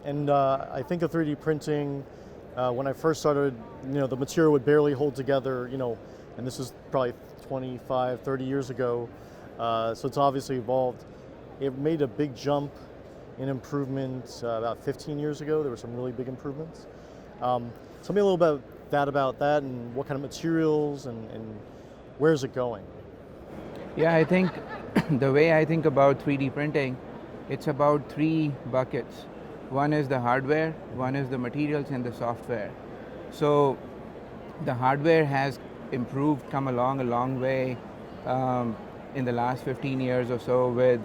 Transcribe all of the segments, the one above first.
And I think of 3D printing, when I first started, the material would barely hold together, and this is probably 25, 30 years ago. So it's obviously evolved. It made a big jump in improvement about 15 years ago. There were some really big improvements. Tell me a little bit about that and what kind of materials and where is it going? Yeah, I think the way I think about 3D printing, it's about three buckets. One is the hardware, one is the materials, and the software. So the hardware has improved, come along a long way in the last 15 years or so with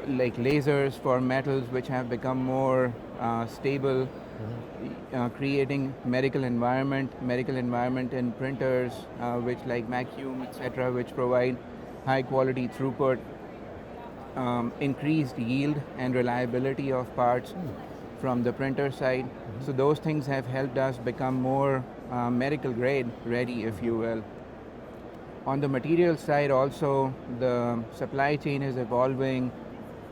like lasers for metals which have become more stable, creating medical environment in printers which like vacuum, etc., which provide high quality throughput, increased yield and reliability of parts from the printer side. So those things have helped us become more medical grade ready, if you will. On the material side also, the supply chain is evolving.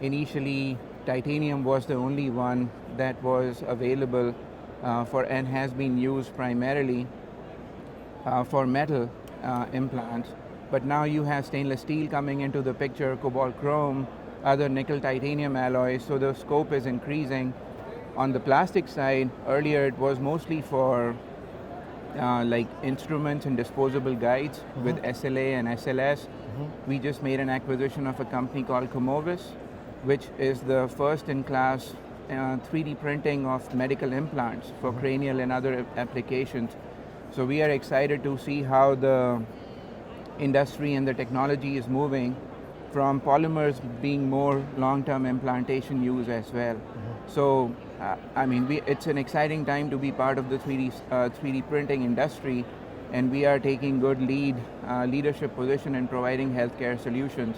Initially, titanium was the only one that was available for and has been used primarily for metal implants. But now you have stainless steel coming into the picture, cobalt chrome, other nickel titanium alloys, so the scope is increasing. On the plastic side, earlier it was mostly for like instruments and disposable guides with SLA and SLS. We just made an acquisition of a company called Comovis, which is the first in class 3D printing of medical implants for cranial and other applications. So we are excited to see how the industry and the technology is moving from polymers being more long-term implantation use as well. So I mean, it's an exciting time to be part of the 3D printing industry, and we are taking good leadership position in providing healthcare solutions.